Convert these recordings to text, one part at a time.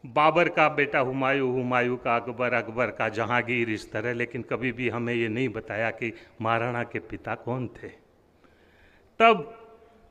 बाबर का बेटा हुमायूं, हुमायूं का अकबर, अकबर का जहांगीर, इस तरह। लेकिन कभी भी हमें ये नहीं बताया कि महाराणा के पिता कौन थे। तब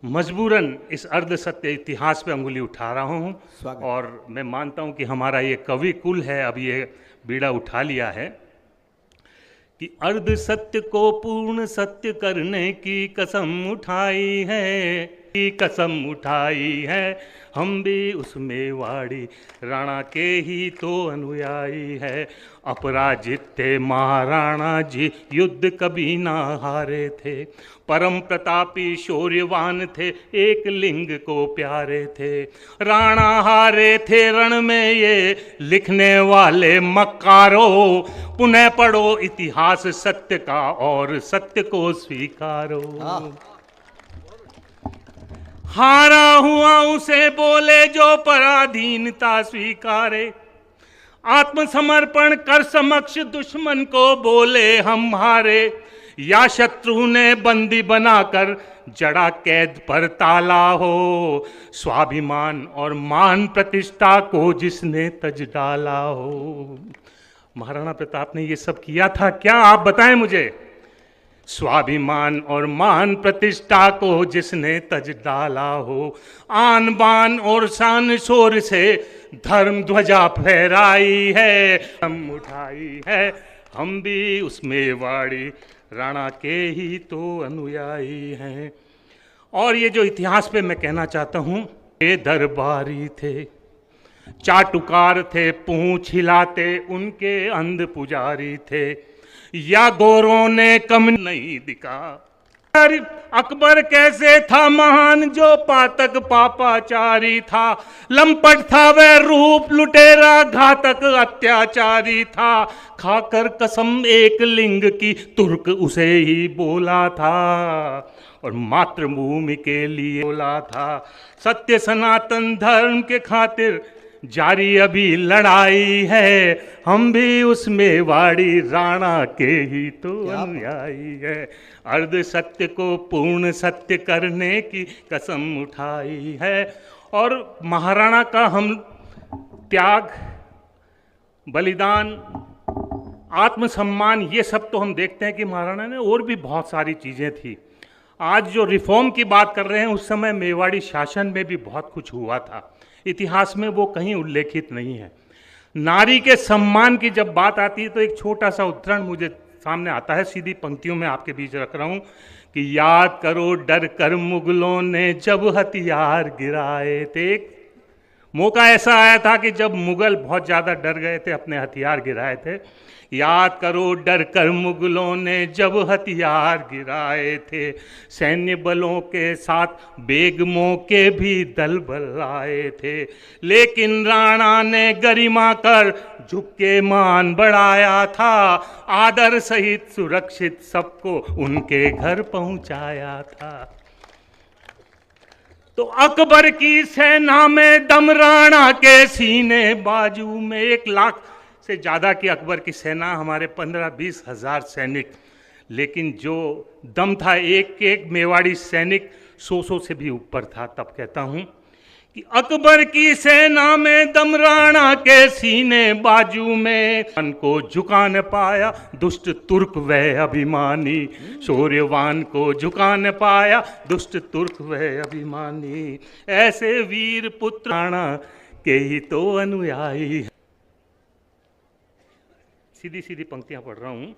मजबूरन इस अर्ध सत्य इतिहास पे अंगुली उठा रहा हूँ और मैं मानता हूँ कि हमारा ये कवि कुल है, अब ये बीड़ा उठा लिया है कि अर्ध सत्य को पूर्ण सत्य करने की कसम उठाई है, की कसम उठाई है। हम भी उसमें वाड़ी राणा के ही तो अनुयायी है। अपराजित थे महाराणा जी, युद्ध कभी ना हारे थे। परम प्रतापी शौर्यवान थे, एक लिंग को प्यारे थे। राणा हारे थे रण में, ये लिखने वाले मक्कारो। पुनः पढ़ो इतिहास सत्य का और सत्य को स्वीकारो। हारा हुआ उसे बोले जो पराधीनता स्वीकारे। आत्मसमर्पण कर समक्ष दुश्मन को बोले हम हारे। या शत्रु ने बंदी बनाकर जड़ा कैद पर ताला हो। स्वाभिमान और मान प्रतिष्ठा को जिसने तज डाला हो। महाराणा प्रताप ने ये सब किया था क्या, आप बताएं मुझे। स्वाभिमान और मान प्रतिष्ठा को जिसने तज डाला हो। आन बान और शान शोर से धर्म ध्वजा फहराई है, हम उठाई है। हम भी उसमें वाड़ी राणा के ही तो अनुयायी हैं। और ये जो इतिहास पे मैं कहना चाहता हूँ, ये दरबारी थे, चाटुकार थे, पूंछ हिलाते उनके अंध पुजारी थे। या गोरों ने कम नहीं दिखा। अकबर कैसे था महान, जो पातक पापाचारी था। लंपट था वह रूप लुटेरा, घातक अत्याचारी था। खाकर कसम एक लिंग की तुर्क उसे ही बोला था और मातृभूमि के लिए बोला था। सत्य सनातन धर्म के खातिर जारी अभी लड़ाई है। हम भी उसमें वाड़ी राणा के ही तो अनुयायी है। अर्ध सत्य को पूर्ण सत्य करने की कसम उठाई है। और महाराणा का हम त्याग, बलिदान, आत्मसम्मान, ये सब तो हम देखते हैं कि महाराणा ने और भी बहुत सारी चीज़ें थी। आज जो रिफॉर्म की बात कर रहे हैं, उस समय मेवाड़ी शासन में भी बहुत कुछ हुआ था। इतिहास में वो कहीं उल्लेखित नहीं है। नारी के सम्मान की जब बात आती है तो एक छोटा सा उदाहरण मुझे सामने आता है, सीधी पंक्तियों में आपके बीच रख रहा हूँ कि याद करो डर कर मुगलों ने जब हथियार गिराए थे। एक मौका ऐसा आया था कि जब मुगल बहुत ज़्यादा डर गए थे, अपने हथियार गिराए थे। याद करो डर कर मुगलों ने जब हथियार गिराए थे। सैन्य बलों के साथ बेगमों के भी दल बल आए थे। लेकिन राणा ने गरिमा कर झुक के मान बढ़ाया था। आदर सहित सुरक्षित सबको उनके घर पहुंचाया था। तो अकबर की सेना में दम, राणा के सीने बाजू में। 1 लाख से ज़्यादा की अकबर की सेना, हमारे 15-20 हज़ार सैनिक। लेकिन जो दम था, एक एक मेवाड़ी सैनिक 100 से भी ऊपर था। तब कहता हूँ कि अकबर की सेना में दम, राणा के सीने बाजू में। मन को झुका न पाया दुष्ट तुर्क वह अभिमानी। शौर्यवान को झुका न पाया दुष्ट तुर्क वह अभिमानी। ऐसे वीर पुत्र राणा के ही तो अनुयायी। सीधी सीधी पंक्तियां पढ़ रहा हूँ।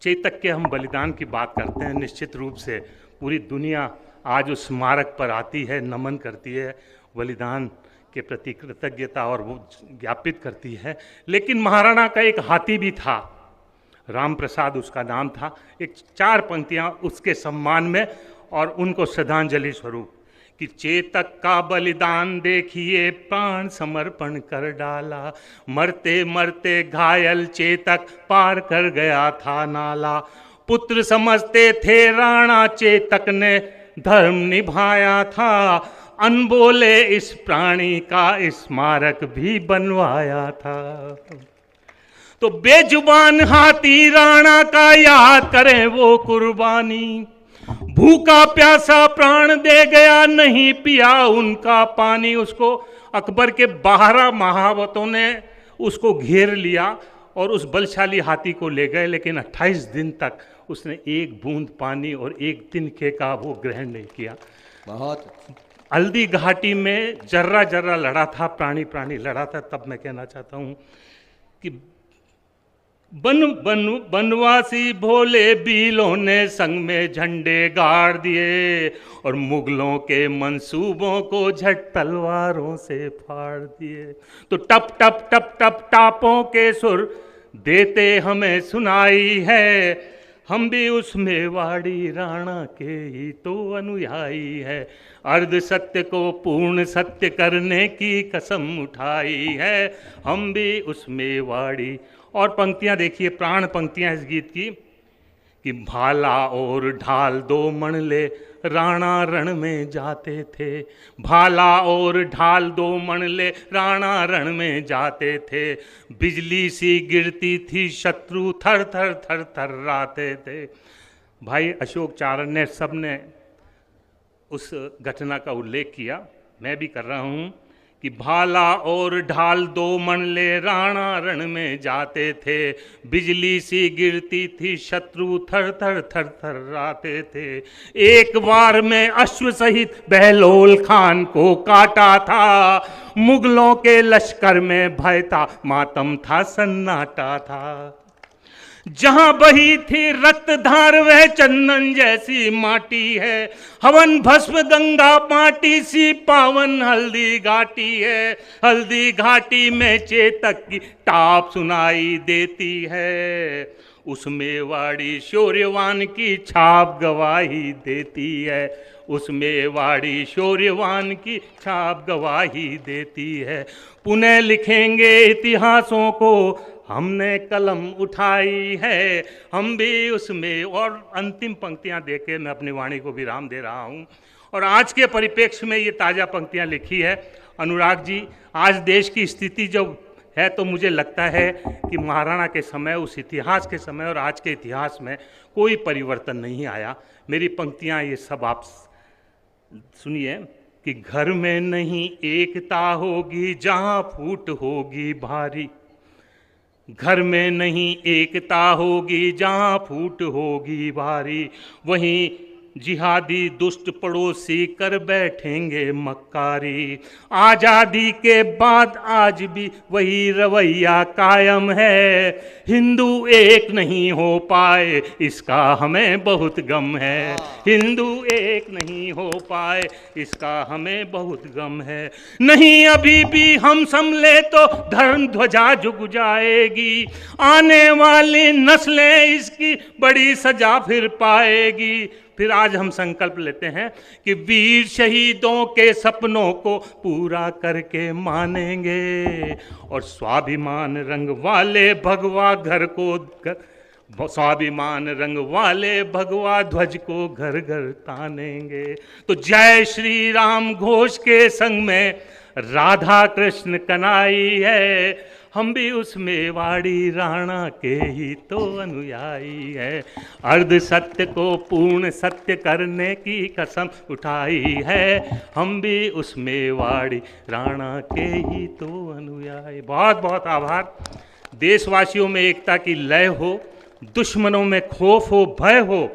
चेतक के हम बलिदान की बात करते हैं, निश्चित रूप से पूरी दुनिया आज उस स्मारक पर आती है, नमन करती है, बलिदान के प्रति कृतज्ञता और वो ज्ञापित करती है। लेकिन महाराणा का एक हाथी भी था, राम प्रसाद उसका नाम था। एक 4 पंक्तियां उसके सम्मान में और उनको श्रद्धांजलि स्वरूप कि चेतक का बलिदान देखिए, प्राण समर्पण कर डाला। मरते मरते घायल चेतक पार कर गया था नाला। पुत्र समझते थे राणा, चेतक ने धर्म निभाया था। अनबोले इस प्राणी का स्मारक भी बनवाया था। तो बेजुबान हाथी राणा का याद करें वो कुर्बानी। भूखा प्यासा प्राण दे गया, नहीं पिया उनका पानी। उसको अकबर के 12 महावतों ने उसको घेर लिया और उस बलशाली हाथी को ले गए, लेकिन 28 दिन तक उसने एक बूंद पानी और एक तिनके का वो ग्रहण नहीं किया। बहुत हल्दी घाटी में जर्रा जर्रा लड़ा था, प्राणी प्राणी लड़ा था। तब मैं कहना चाहता हूँ कि बनवासी भोले बीलों ने संग में झंडे गाड़ दिए और मुगलों के मंसूबों को झट तलवारों से फाड़ दिए। तो टप टप टप टप टापों के सुर देते हमें सुनाई है, हम भी उस मेवाड़ी राणा के ही तो अनुयायी है। अर्ध सत्य को पूर्ण सत्य करने की कसम उठाई है, हम भी उस मेवाड़ी। और पंक्तियां देखिए, प्राण पंक्तियां इस गीत की कि भाला और ढाल 2 मणले राणा रण में जाते थे, भाला और ढाल 2 मणले राणा रण में जाते थे, बिजली सी गिरती थी शत्रु थर थर थर थर्राते थे। भाई अशोक चारण ने सब ने उस घटना का उल्लेख किया, मैं भी कर रहा हूँ कि भाला और ढाल 2 मणले राणा रण में जाते थे, बिजली सी गिरती थी शत्रु थर थर थर थर्राते थे। एक बार में अश्व सहित बहलोल खान को काटा था, मुगलों के लश्कर में भय था, मातम था, सन्नाटा था। जहां बही थी रक्तधार वह चंदन जैसी माटी है, हवन भस्म गंगा माटी सी पावन हल्दी घाटी है। हल्दी घाटी में चेतक की टाप सुनाई देती है, उस मेवाड़ी शौर्यवान की छाप गवाही देती है, उस मेवाड़ी शौर्यवान की छाप गवाही देती है। पुनः लिखेंगे इतिहासों को हमने कलम उठाई है, हम भी उसमें। और अंतिम पंक्तियां देके मैं अपनी वाणी को विराम दे रहा हूं। और आज के परिप्रेक्ष्य में ये ताज़ा पंक्तियां लिखी है अनुराग जी। आज देश की स्थिति जब है तो मुझे लगता है कि महाराणा के समय, उस इतिहास के समय और आज के इतिहास में कोई परिवर्तन नहीं आया। मेरी पंक्तियां ये सब आप सुनिए कि घर में नहीं एकता होगी जहां फूट होगी भारी, घर में नहीं एकता होगी जहां फूट होगी भारी, वहीं जिहादी दुष्ट पड़ोसी कर बैठेंगे मक्कारी। आज़ादी के बाद आज भी वही रवैया कायम है, हिंदू एक नहीं हो पाए इसका हमें बहुत गम है, हिंदू एक नहीं हो पाए इसका हमें बहुत गम है। नहीं अभी भी हम संभले तो धर्म ध्वजा झुक जाएगी, आने वाली नस्लें इसकी बड़ी सजा फिर पाएगी। फिर आज हम संकल्प लेते हैं कि वीर शहीदों के सपनों को पूरा करके मानेंगे और स्वाभिमान रंग वाले भगवा घर को, स्वाभिमान रंग वाले भगवा ध्वज को घर घर तानेंगे। तो जय श्री राम घोष के संग में राधा कृष्ण कनाई है, हम भी उस मेवाड़ी राणा के ही तो अनुयायी है। अर्ध सत्य को पूर्ण सत्य करने की कसम उठाई है, हम भी उस मेवाड़ी राणा के ही तो अनुयायी। बहुत बहुत आभार। देशवासियों में एकता की लय हो, दुश्मनों में खौफ हो, भय हो,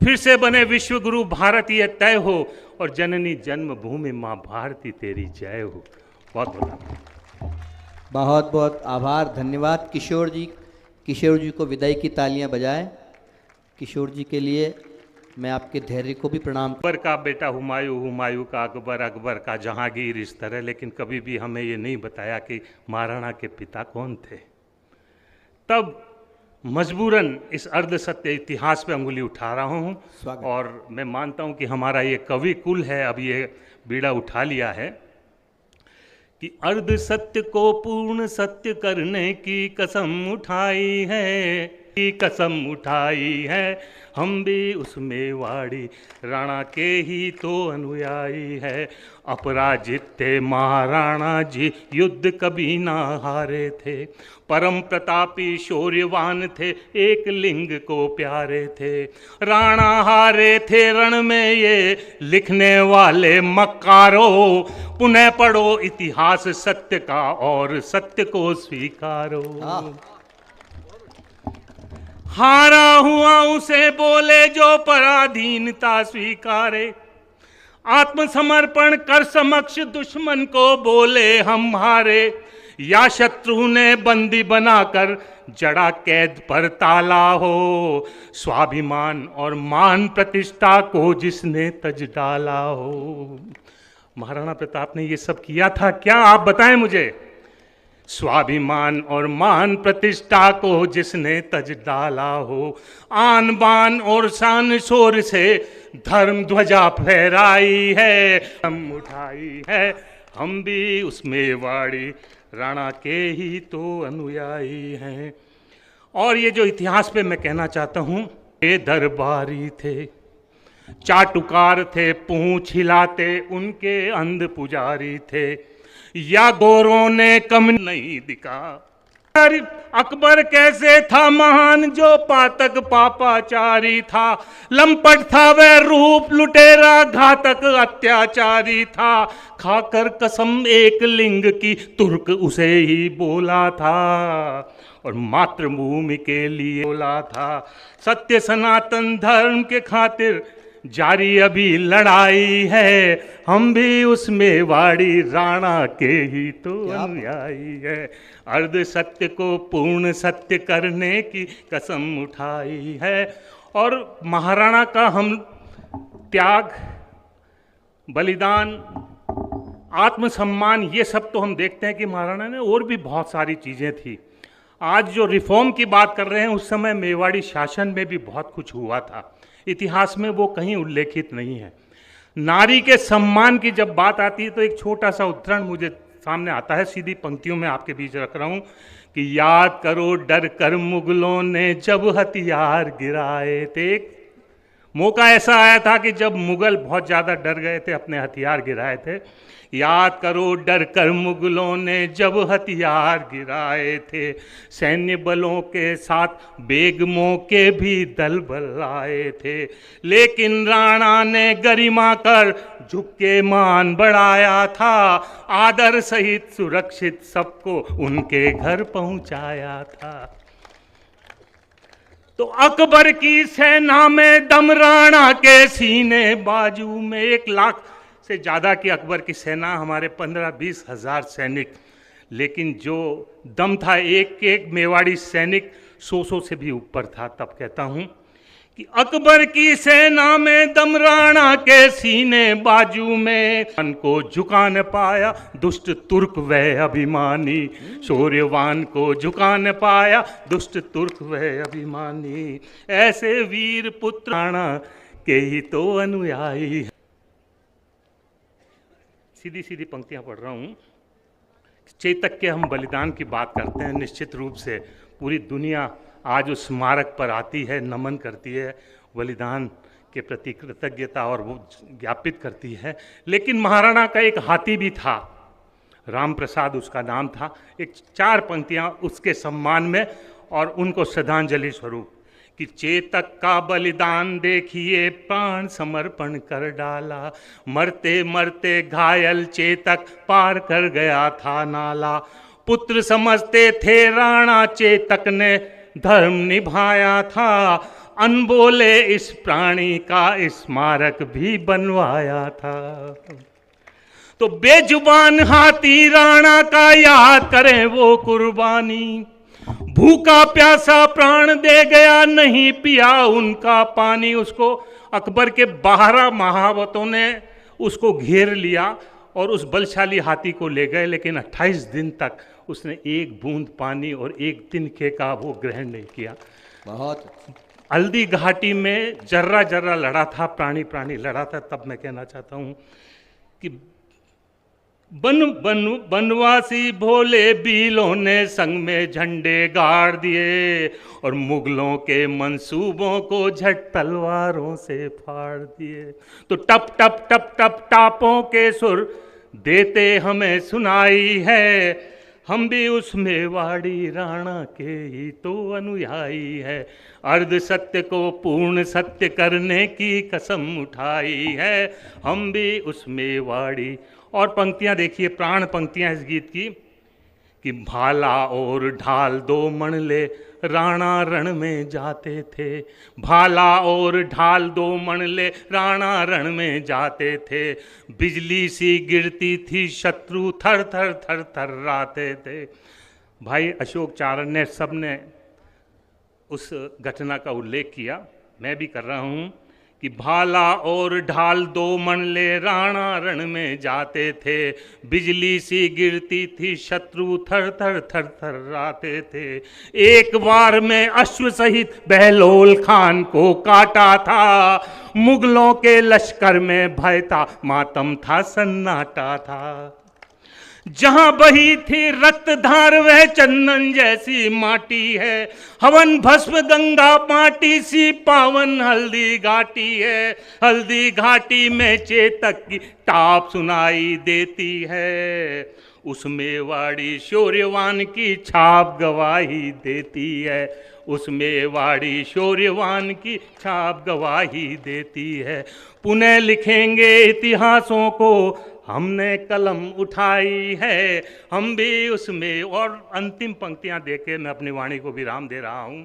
फिर से बने विश्व गुरु भारतीय तय हो और जननी जन्मभूमि माँ भारती तेरी जय हो। बहुत बहुत आभार। बहुत बहुत आभार, धन्यवाद किशोर जी। किशोर जी को विदाई की तालियां बजाएं। किशोर जी के लिए मैं आपके धैर्य को भी प्रणाम। अकबर का बेटा हुमायूं, हुमायूं का अकबर, अकबर का जहांगीर, इस तरह। लेकिन कभी भी हमें ये नहीं बताया कि महाराणा के पिता कौन थे। तब मजबूरन इस अर्ध सत्य इतिहास पे अंगुली उठा रहा हूँ और मैं मानता हूँ कि हमारा ये कवि कुल है, अब ये बीड़ा उठा लिया है कि अर्ध सत्य को पूर्ण सत्य करने की कसम उठाई है, की कसम उठाई है, हम भी उस मेवाड़ी राणा के ही तो अनुयायी है। अपराजित थे महाराणा जी, युद्ध कभी ना हारे थे, परम प्रतापी शौर्यवान थे, एक लिंग को प्यारे थे। राणा हारे थे रण में ये लिखने वाले मक्कारो, पुनः पढ़ो इतिहास सत्य का और सत्य को स्वीकारो। हारा हुआ उसे बोले जो पराधीनता स्वीकारे, आत्मसमर्पण कर समक्ष दुश्मन को बोले हम हारे। या शत्रु ने बंदी बनाकर जड़ा कैद पर ताला हो, स्वाभिमान और मान प्रतिष्ठा को जिसने तज डाला हो। महाराणा प्रताप ने ये सब किया था क्या, आप बताएं मुझे। स्वाभिमान और मान प्रतिष्ठा को जिसने तज डाला हो, आन बान और शान शोर से धर्म ध्वजा फहराई है, हम उठाई है, हम भी उस मेवाड़ी राणा के ही तो अनुयायी हैं। और ये जो इतिहास पे मैं कहना चाहता हूँ, ये दरबारी थे, चाटुकार थे, पूंछ हिलाते उनके अंध पुजारी थे, या गोरों ने कम नहीं दिखा। अकबर कैसे था महान जो पातक पापाचारी था, लंपट था वह रूप लुटेरा घातक अत्याचारी था। खाकर कसम एक लिंग की तुर्क उसे ही बोला था, और मातृभूमि के लिए बोला था। सत्य सनातन धर्म के खातिर जारी अभी लड़ाई है, हम भी उस मेवाड़ी राणा के ही तो अनुयायी है। अर्ध सत्य को पूर्ण सत्य करने की कसम उठाई है। और महाराणा का हम त्याग, बलिदान, आत्मसम्मान, ये सब तो हम देखते हैं कि महाराणा ने, और भी बहुत सारी चीज़ें थी। आज जो रिफॉर्म की बात कर रहे हैं, उस समय मेवाड़ी शासन में भी बहुत कुछ हुआ था, इतिहास में वो कहीं उल्लेखित नहीं है। नारी के सम्मान की जब बात आती है तो एक छोटा सा उदाहरण मुझे सामने आता है, सीधी पंक्तियों में आपके बीच रख रहा हूँ कि याद करो डर कर मुगलों ने जब हथियार गिराए थे। मौका ऐसा आया था कि जब मुगल बहुत ज़्यादा डर गए थे, अपने हथियार गिराए थे। याद करो डर कर मुगलों ने जब हथियार गिराए थे, सैन्य बलों के साथ बेगमों के भी दल बल आए थे, लेकिन राणा ने गरिमा कर झुक के मान बढ़ाया था, आदर सहित सुरक्षित सबको उनके घर पहुंचाया था। तो अकबर की सेना में दम राणा के सीने बाजू में, 1 लाख से ज़्यादा की अकबर की सेना, हमारे 15-20 हज़ार सैनिक, लेकिन जो दम था एक एक मेवाड़ी सैनिक 100 से भी ऊपर था। तब कहता हूँ कि अकबर की सेना में दम राणा के सीने बाजू में, मन को झुका न पाया दुष्ट तुर्क वह अभिमानी, शौर्यवान को झुका न पाया दुष्ट तुर्क वह अभिमानी, ऐसे वीर पुत्र राणा के ही तो अनुयायी है। सीधी सीधी पंक्तियां पढ़ रहा हूँ। चेतक के हम बलिदान की बात करते हैं, निश्चित रूप से पूरी दुनिया आज उस स्मारक पर आती है, नमन करती है, बलिदान के प्रति कृतज्ञता और वो ज्ञापित करती है। लेकिन महाराणा का एक हाथी भी था, राम प्रसाद उसका नाम था। एक 4 पंक्तियां उसके सम्मान में और उनको श्रद्धांजलि स्वरूप कि चेतक का बलिदान देखिए प्राण समर्पण कर डाला, मरते मरते घायल चेतक पार कर गया था नाला, पुत्र समझते थे राणा चेतक ने धर्म निभाया था, अनबोले इस प्राणी का स्मारक भी बनवाया था। तो बेजुबान हाथी राणा का याद करें वो कुर्बानी, भूखा प्यासा प्राण दे गया नहीं पिया उनका पानी। उसको अकबर के 12 महावतों ने उसको घेर लिया और उस बलशाली हाथी को ले गए, लेकिन 28 दिन तक उसने एक बूंद पानी और एक तिनके का वो ग्रहण नहीं किया। बहुत हल्दी घाटी में जर्रा जर्रा लड़ा था, प्राणी प्राणी लड़ा था। तब मैं कहना चाहता हूँ कि बनवासी भोले बीलों ने संग में झंडे गाड़ दिए और मुगलों के मंसूबों को झट तलवारों से फाड़ दिए। तो टप टप टप टप टापों के सुर देते हमें सुनाई है, हम भी उस मेवाड़ी राणा के ही तो अनुयायी है। अर्ध सत्य को पूर्ण सत्य करने की कसम उठाई है, हम भी उस मेवाड़ी। और पंक्तियां देखिए, प्राण पंक्तियां इस गीत की कि भाला और ढाल दो मणले राणा रण में जाते थे, भाला और ढाल दो मणले राणा रण में जाते थे, बिजली सी गिरती थी शत्रु थर थर थर थर्राते थे। भाई अशोक चारण ने सबने उस घटना का उल्लेख किया, मैं भी कर रहा हूँ कि भाला और ढाल दो मणले राणा रण में जाते थे, बिजली सी गिरती थी शत्रु थर थर थर थर्राते थे। एक बार में अश्व सहित बहलोल खान को काटा था, मुगलों के लश्कर में भय था, मातम था, सन्नाटा था। जहां बही थी रक्त धार वह चंदन जैसी माटी है, हवन भस्म गंगा माटी सी पावन हल्दी घाटी है, हल्दी घाटी में चेतक की टाप सुनाई देती है, उस मेवाड़ी शौर्यवान की छाप गवाही देती है, उस मेवाड़ी शौर्यवान की छाप गवाही देती है। पुनः लिखेंगे इतिहासों को हमने कलम उठाई है, हम भी उसमें। और अंतिम पंक्तियां देके मैं अपनी वाणी को विराम दे रहा हूं।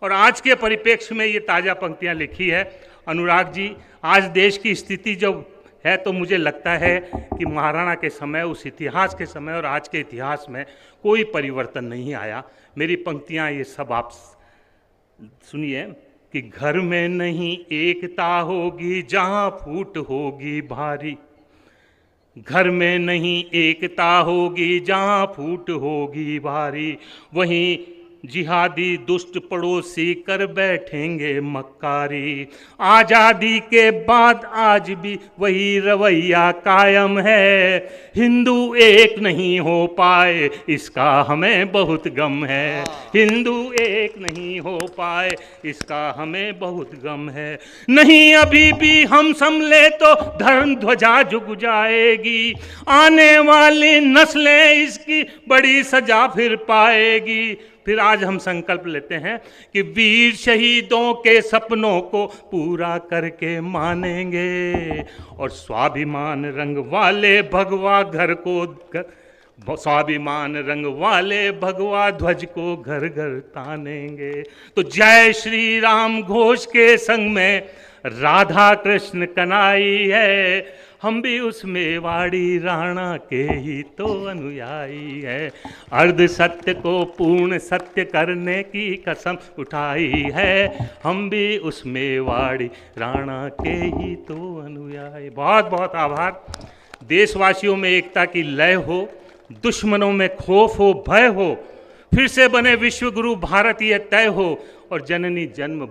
और आज के परिप्रेक्ष्य में ये ताज़ा पंक्तियां लिखी है अनुराग जी। आज देश की स्थिति जो है, तो मुझे लगता है कि महाराणा के समय, उस इतिहास के समय और आज के इतिहास में कोई परिवर्तन नहीं आया। मेरी पंक्तियां ये सब आप सुनिए कि घर में नहीं एकता होगी जहां फूट होगी भारी, घर में नहीं एकता होगी जहां फूट होगी भारी, वहीं जिहादी दुष्ट पड़ोसी कर बैठेंगे मक्कारी। आज़ादी के बाद आज भी वही रवैया कायम है, हिंदू एक नहीं हो पाए इसका हमें बहुत गम है, हिंदू एक नहीं हो पाए इसका हमें बहुत गम है। नहीं अभी भी हम संभले तो धर्म ध्वजा झुक जाएगी, आने वाली नस्लें इसकी बड़ी सजा फिर पाएगी। फिर आज हम संकल्प लेते हैं कि वीर शहीदों के सपनों को पूरा करके मानेंगे, और स्वाभिमान रंग वाले भगवा घर को, स्वाभिमान रंग वाले भगवा ध्वज को घर घर तानेंगे। तो जय श्री राम घोष के संग में राधा कृष्ण कनाई है, हम भी उस मेवाड़ी राणा के ही तो अनुयायी है। अर्ध सत्य को पूर्ण सत्य करने की कसम उठाई है, हम भी उस मेवाड़ी राणा के ही तो अनुयायी। बहुत बहुत आभार। देशवासियों में एकता की लय हो, दुश्मनों में खौफ हो, भय हो, फिर से बने विश्व गुरु भारत ये तय हो, और जननी जन्म